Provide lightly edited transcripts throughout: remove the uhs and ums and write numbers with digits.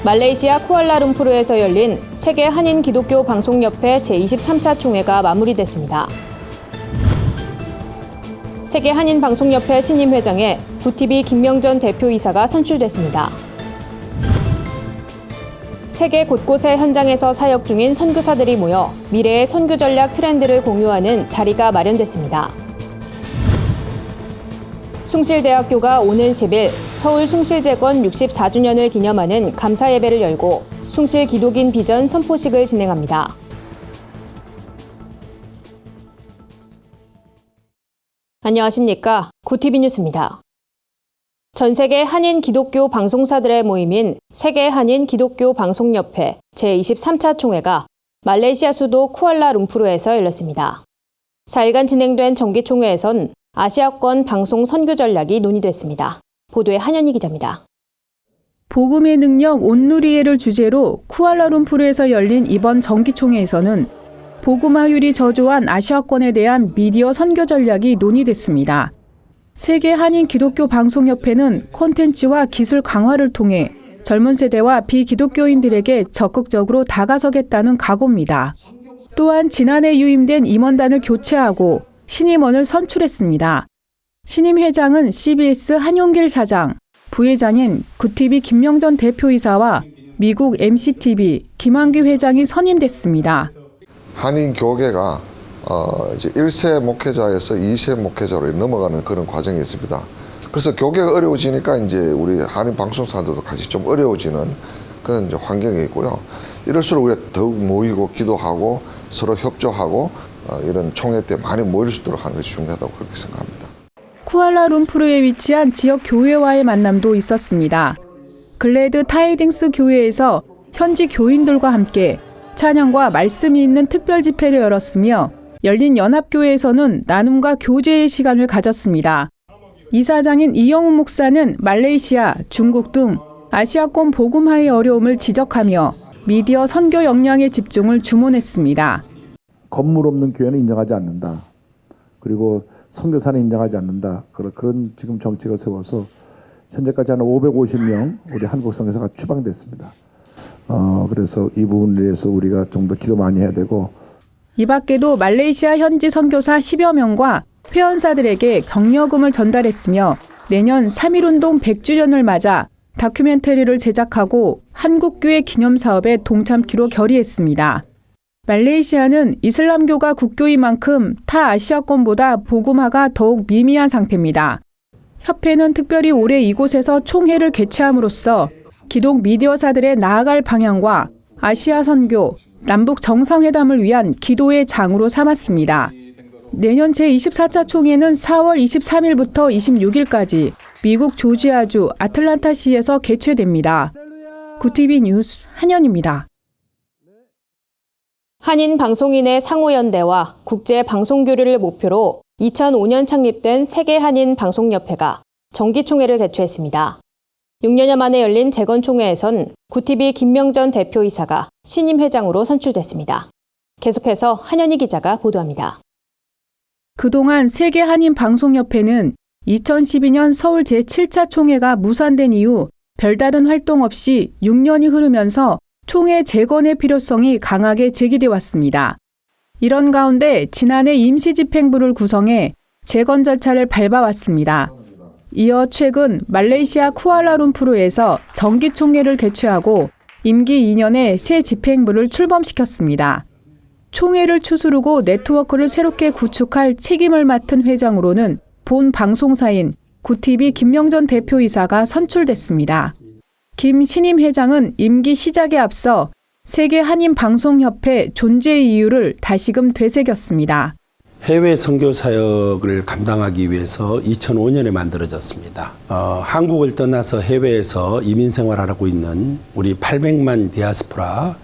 말레이시아 쿠알라룸푸르에서 열린 세계 한인 기독교 방송협회 제23차 총회가 마무리됐습니다. 세계 한인 방송협회 신임 회장에 구티비 김명전 대표이사가 선출됐습니다. 세계 곳곳의 현장에서 사역 중인 선교사들이 모여 미래의 선교 전략 트렌드를 공유하는 자리가 마련됐습니다. 숭실대학교가 오는 10일 서울 숭실재건 64주년을 기념하는 감사 예배를 열고 숭실 기독인 비전 선포식을 진행합니다. 안녕하십니까. 구티비 뉴스입니다. 전 세계 한인 기독교 방송사들의 모임인 세계 한인 기독교 방송협회 제23차 총회가 말레이시아 수도 쿠알라룸푸르에서 열렸습니다. 4일간 진행된 정기총회에선 아시아권 방송 선교 전략이 논의됐습니다. 보도에 한현희 기자입니다. 복음의 능력 온누리에를 주제로 쿠알라룸푸르에서 열린 이번 정기총회에서는 복음화율이 저조한 아시아권에 대한 미디어 선교 전략이 논의됐습니다. 세계 한인 기독교 방송협회는 콘텐츠와 기술 강화를 통해 젊은 세대와 비기독교인들에게 적극적으로 다가서겠다는 각오입니다. 또한 지난해 유임된 임원단을 교체하고 신임원을 선출했습니다. 신임 회장은 CBS 한용길 사장, 부회장인 구티비 김명전 대표이사와 미국 MCTV 김한규 회장이 선임됐습니다. 한인 교계가 이제 1세 목회자에서 2세 목회자로 넘어가는 그런 과정이 있습니다. 그래서 교계가 어려워지니까 이제 우리 한인 방송사들도 같이 좀 어려워지는 그런 이제 환경이 있고요. 이럴수록 우리가 더욱 모이고 기도하고 서로 협조하고 이런 총회 때 많이 모일 수 있도록 하는 것이 중요하다고 그렇게 생각합니다. 쿠알라룸푸르에 위치한 지역 교회와의 만남도 있었습니다. 글래드 타이딩스 교회에서 현지 교인들과 함께 찬양과 말씀이 있는 특별 집회를 열었으며 열린 연합교회에서는 나눔과 교제의 시간을 가졌습니다. 이사장인 이영훈 목사는 말레이시아, 중국 등 아시아권 복음화의 어려움을 지적하며 미디어 선교 역량의 집중을 주문했습니다. 건물 없는 교회는 인정하지 않는다. 그리고 선교사는 인정하지 않는다. 그런 지금 정책을 세워서 현재까지 한 550명 우리 한국 선교사가 추방됐습니다. 그래서 이 부분에 대해서 우리가 좀 더 기도 많이 해야 되고. 이 밖에도 말레이시아 현지 선교사 10여 명과 회원사들에게 격려금을 전달했으며 내년 3.1운동 100주년을 맞아 다큐멘터리를 제작하고 한국교회 기념사업에 동참키로 결의했습니다. 말레이시아는 이슬람교가 국교인 만큼 타 아시아권보다 복음화가 더욱 미미한 상태입니다. 협회는 특별히 올해 이곳에서 총회를 개최함으로써 기독 미디어사들의 나아갈 방향과 아시아 선교, 남북 정상회담을 위한 기도의 장으로 삼았습니다. 내년 제24차 총회는 4월 23일부터 26일까지 미국 조지아주 아틀란타시에서 개최됩니다. 구티비 뉴스 한현입니다. 한인 방송인의 상호연대와 국제 방송교류를 목표로 2005년 창립된 세계 한인 방송협회가 정기총회를 개최했습니다. 6년여 만에 열린 재건총회에선 구티비 김명전 대표이사가 신임 회장으로 선출됐습니다. 계속해서 한현희 기자가 보도합니다. 그동안 세계 한인 방송협회는 2012년 서울 제7차 총회가 무산된 이후 별다른 활동 없이 6년이 흐르면서 총회 재건의 필요성이 강하게 제기돼 왔습니다. 이런 가운데 지난해 임시집행부를 구성해 재건 절차를 밟아왔습니다. 이어 최근 말레이시아 쿠알라룸푸르에서 정기총회를 개최하고 임기 2년의 새 집행부를 출범시켰습니다. 총회를 추스르고 네트워크를 새롭게 구축할 책임을 맡은 회장으로는 본 방송사인 구티비 김명전 대표이사가 선출됐습니다. 김 신임 회장은 임기 시작에 앞서 세계 한인 방송협회 존재 이유를 다시금 되새겼습니다. 해외 선교 사역을 감당하기 위해서 2005년에 만들어졌습니다. 한국을 떠나서 해외에서 이민 생활하고 있는 우리 800만 디아스포라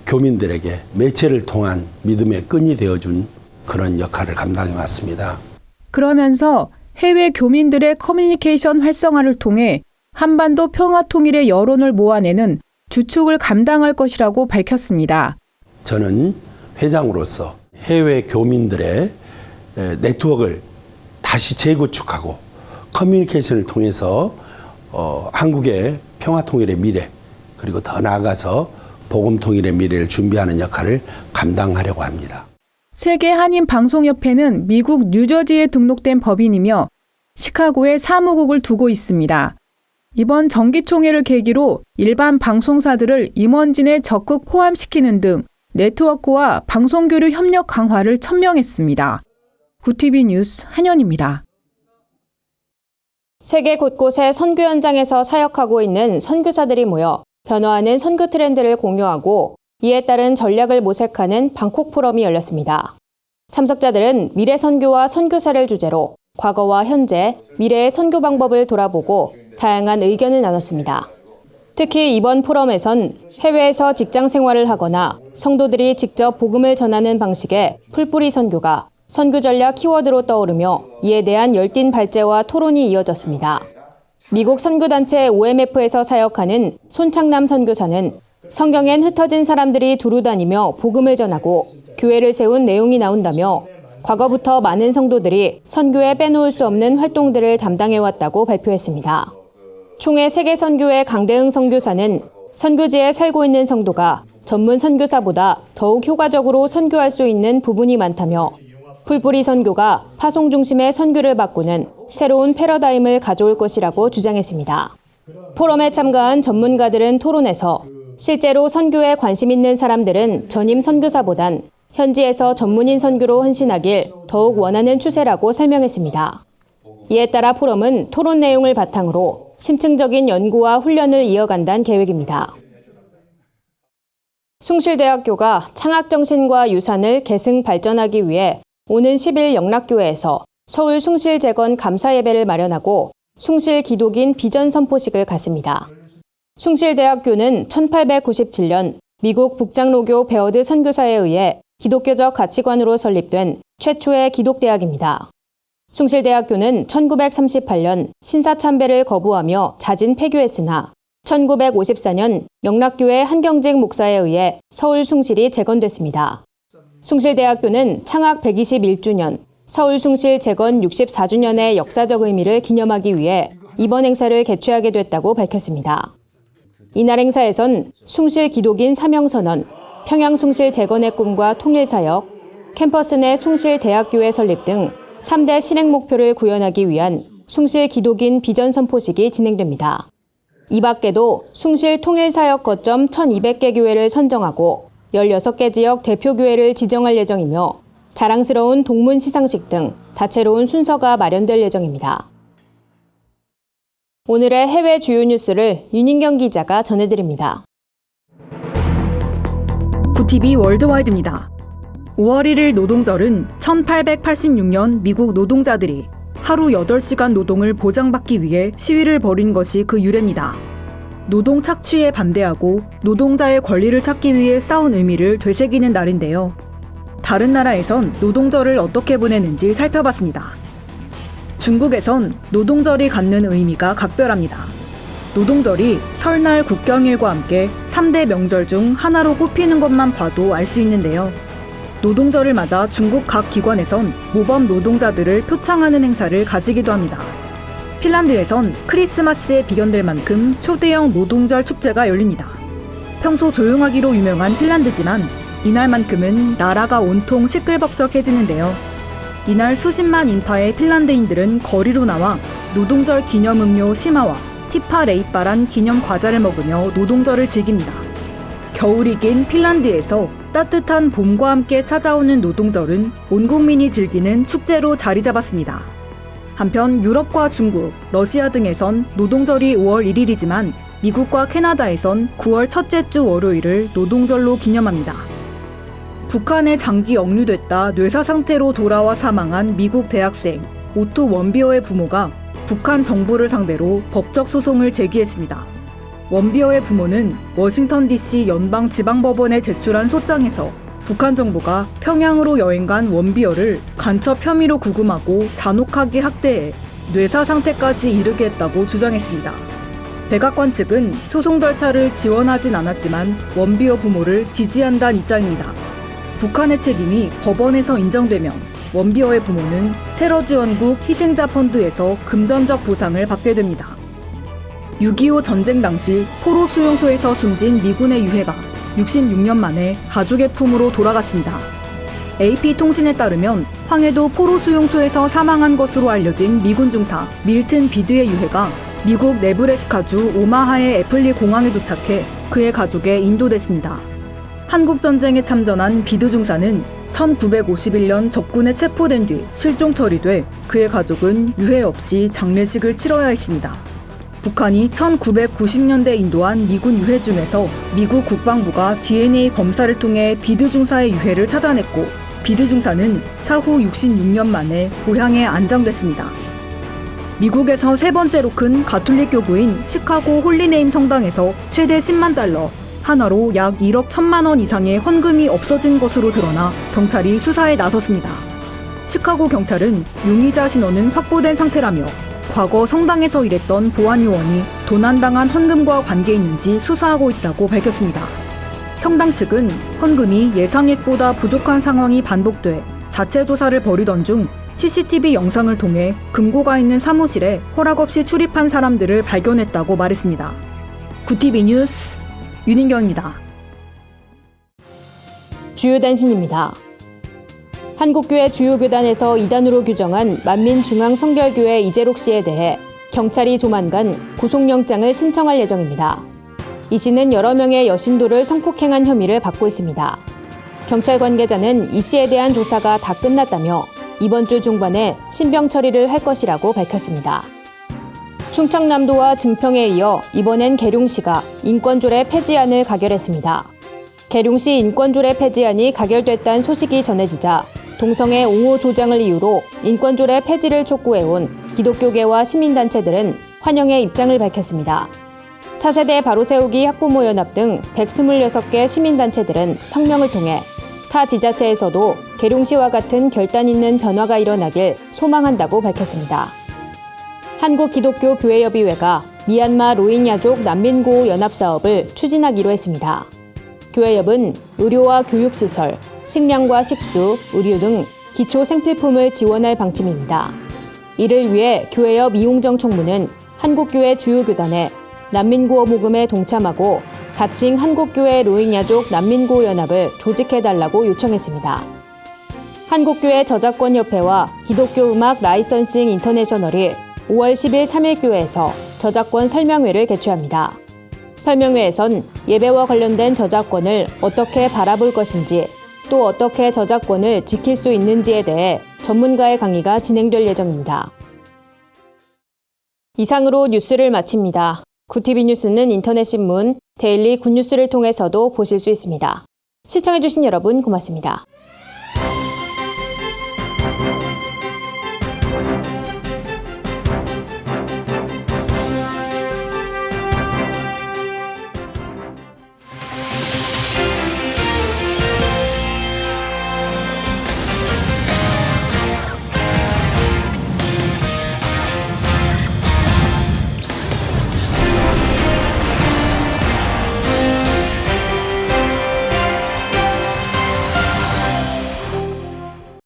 교민들에게 매체를 통한 믿음의 끈이 되어준 그런 역할을 감당해 왔습니다. 그러면서 해외 교민들의 커뮤니케이션 활성화를 통해 한반도 평화 통일의 여론을 모아내는 주축을 감당할 것이라고 밝혔습니다. 저는 회장으로서 해외 교민들의 네트워크를 다시 재구축하고 커뮤니케이션을 통해서 한국의 평화 통일의 미래 그리고 더 나아가서 복음 통일의 미래를 준비하는 역할을 감당하려고 합니다. 세계 한인 방송협회는 미국 뉴저지에 등록된 법인이며 시카고에 사무국을 두고 있습니다. 이번 정기총회를 계기로 일반 방송사들을 임원진에 적극 포함시키는 등 네트워크와 방송교류 협력 강화를 천명했습니다. 구티비 뉴스 한현입니다. 세계 곳곳의 선교 현장에서 사역하고 있는 선교사들이 모여 변화하는 선교 트렌드를 공유하고 이에 따른 전략을 모색하는 방콕 포럼이 열렸습니다. 참석자들은 미래 선교와 선교사를 주제로 과거와 현재, 미래의 선교 방법을 돌아보고 다양한 의견을 나눴습니다. 특히 이번 포럼에선 해외에서 직장 생활을 하거나 성도들이 직접 복음을 전하는 방식의 풀뿌리 선교가 선교 전략 키워드로 떠오르며 이에 대한 열띤 발제와 토론이 이어졌습니다. 미국 선교단체 OMF에서 사역하는 손창남 선교사는 성경엔 흩어진 사람들이 두루 다니며 복음을 전하고 교회를 세운 내용이 나온다며 과거부터 많은 성도들이 선교에 빼놓을 수 없는 활동들을 담당해왔다고 발표했습니다. 총회 세계선교회 강대흥 선교사는 선교지에 살고 있는 성도가 전문 선교사보다 더욱 효과적으로 선교할 수 있는 부분이 많다며 풀뿌리 선교가 파송 중심의 선교를 바꾸는 새로운 패러다임을 가져올 것이라고 주장했습니다. 포럼에 참가한 전문가들은 토론에서 실제로 선교에 관심 있는 사람들은 전임 선교사보단 현지에서 전문인 선교로 헌신하길 더욱 원하는 추세라고 설명했습니다. 이에 따라 포럼은 토론 내용을 바탕으로 심층적인 연구와 훈련을 이어간다는 계획입니다. 숭실대학교가 창학정신과 유산을 계승 발전하기 위해 오는 10일 영락교회에서 서울 숭실재건 감사예배를 마련하고 숭실기독인 비전 선포식을 갖습니다. 숭실대학교는 1897년 미국 북장로교 베어드 선교사에 의해 기독교적 가치관으로 설립된 최초의 기독대학입니다. 숭실대학교는 1938년 신사참배를 거부하며 자진 폐교했으나 1954년 영락교회 한경직 목사에 의해 서울 숭실이 재건됐습니다. 숭실대학교는 창학 121주년, 서울 숭실 재건 64주년의 역사적 의미를 기념하기 위해 이번 행사를 개최하게 됐다고 밝혔습니다. 이날 행사에선 숭실 기독인 사명선언, 평양 숭실 재건의 꿈과 통일사역, 캠퍼스 내 숭실 대학교회 설립 등 3대 실행 목표를 구현하기 위한 숭실 기독인 비전 선포식이 진행됩니다. 이 밖에도 숭실 통일사역 거점 1200개 교회를 선정하고 16개 지역 대표교회를 지정할 예정이며 자랑스러운 동문 시상식 등 다채로운 순서가 마련될 예정입니다. 오늘의 해외 주요 뉴스를 윤인경 기자가 전해드립니다. 구티비 월드와이드입니다. 5월 1일 노동절은 1886년 미국 노동자들이 하루 8시간 노동을 보장받기 위해 시위를 벌인 것이 그 유래입니다. 노동 착취에 반대하고 노동자의 권리를 찾기 위해 싸운 의미를 되새기는 날인데요. 다른 나라에선 노동절을 어떻게 보내는지 살펴봤습니다. 중국에선 노동절이 갖는 의미가 각별합니다. 노동절이 설날 국경일과 함께 3대 명절 중 하나로 꼽히는 것만 봐도 알 수 있는데요. 노동절을 맞아 중국 각 기관에선 모범 노동자들을 표창하는 행사를 가지기도 합니다. 핀란드에선 크리스마스에 비견될 만큼 초대형 노동절 축제가 열립니다. 평소 조용하기로 유명한 핀란드지만 이날만큼은 나라가 온통 시끌벅적해지는데요. 이날 수십만 인파의 핀란드인들은 거리로 나와 노동절 기념 음료 시마와 티파 레이빠란 기념 과자를 먹으며 노동절을 즐깁니다. 겨울이 긴 핀란드에서 따뜻한 봄과 함께 찾아오는 노동절은 온 국민이 즐기는 축제로 자리 잡았습니다. 한편 유럽과 중국, 러시아 등에선 노동절이 5월 1일이지만 미국과 캐나다에선 9월 첫째 주 월요일을 노동절로 기념합니다. 북한에 장기 억류됐다 뇌사 상태로 돌아와 사망한 미국 대학생 오토 원비어의 부모가 북한 정부를 상대로 법적 소송을 제기했습니다. 원비어의 부모는 워싱턴 DC 연방지방법원에 제출한 소장에서 북한 정부가 평양으로 여행 간 원비어를 간첩 혐의로 구금하고 잔혹하게 학대해 뇌사 상태까지 이르게 했다고 주장했습니다. 백악관 측은 소송 절차를 지원하진 않았지만 원비어 부모를 지지한다는 입장입니다. 북한의 책임이 법원에서 인정되면 원비어의 부모는 테러 지원국 희생자 펀드에서 금전적 보상을 받게 됩니다. 6.25 전쟁 당시 포로 수용소에서 숨진 미군의 유해가 66년 만에 가족의 품으로 돌아갔습니다. AP통신에 따르면 황해도 포로 수용소에서 사망한 것으로 알려진 미군 중사 밀튼 비드의 유해가 미국 네브래스카주 오마하의 애플리 공항에 도착해 그의 가족에 인도됐습니다. 한국전쟁에 참전한 비드 중사는 1951년 적군에 체포된 뒤 실종 처리돼 그의 가족은 유해 없이 장례식을 치러야 했습니다. 북한이 1990년대 인도한 미군 유해 중에서 미국 국방부가 DNA 검사를 통해 비드 중사의 유해를 찾아냈고 비드 중사는 사후 66년 만에 고향에 안장됐습니다. 미국에서 세 번째로 큰 가톨릭 교구인 시카고 홀리네임 성당에서 최대 10만 달러, 하나로 약 1억 1천만 원 이상의 헌금이 없어진 것으로 드러나 경찰이 수사에 나섰습니다. 시카고 경찰은 용의자 신원은 확보된 상태라며 과거 성당에서 일했던 보안 요원이 도난당한 헌금과 관계 있는지 수사하고 있다고 밝혔습니다. 성당 측은 헌금이 예상액보다 부족한 상황이 반복돼 자체 조사를 벌이던 중 CCTV 영상을 통해 금고가 있는 사무실에 허락 없이 출입한 사람들을 발견했다고 말했습니다. 구티비 뉴스 윤인경입니다. 주요 단신입니다. 한국교회 주요 교단에서 이단으로 규정한 만민중앙성결교회 이재록 씨에 대해 경찰이 조만간 구속영장을 신청할 예정입니다. 이 씨는 여러 명의 여신도를 성폭행한 혐의를 받고 있습니다. 경찰 관계자는 이 씨에 대한 조사가 다 끝났다며 이번 주 중반에 신병 처리를 할 것이라고 밝혔습니다. 충청남도와 증평에 이어 이번엔 계룡시가 인권조례 폐지안을 가결했습니다. 계룡시 인권조례 폐지안이 가결됐다는 소식이 전해지자 동성애 옹호 조장을 이유로 인권조례 폐지를 촉구해온 기독교계와 시민단체들은 환영의 입장을 밝혔습니다. 차세대 바로세우기 학부모연합 등 126개 시민단체들은 성명을 통해 타 지자체에서도 계룡시와 같은 결단 있는 변화가 일어나길 소망한다고 밝혔습니다. 한국기독교교회협의회가 미얀마 로힝야족 난민구호 연합사업을 추진하기로 했습니다. 교회협은 의료와 교육시설, 식량과 식수, 의류 등 기초 생필품을 지원할 방침입니다. 이를 위해 교회협 이홍정 총무는 한국교회 주요 교단에 난민구호 모금에 동참하고 가칭 한국교회 로힝야족 난민구호 연합을 조직해달라고 요청했습니다. 한국교회 저작권협회와 기독교음악 라이선싱 인터내셔널이 5월 10일 3일교회에서 저작권 설명회를 개최합니다. 설명회에선 예배와 관련된 저작권을 어떻게 바라볼 것인지, 또 어떻게 저작권을 지킬 수 있는지에 대해 전문가의 강의가 진행될 예정입니다. 이상으로 뉴스를 마칩니다. 구티비 뉴스는 인터넷 신문, 데일리 굿뉴스를 통해서도 보실 수 있습니다. 시청해주신 여러분 고맙습니다.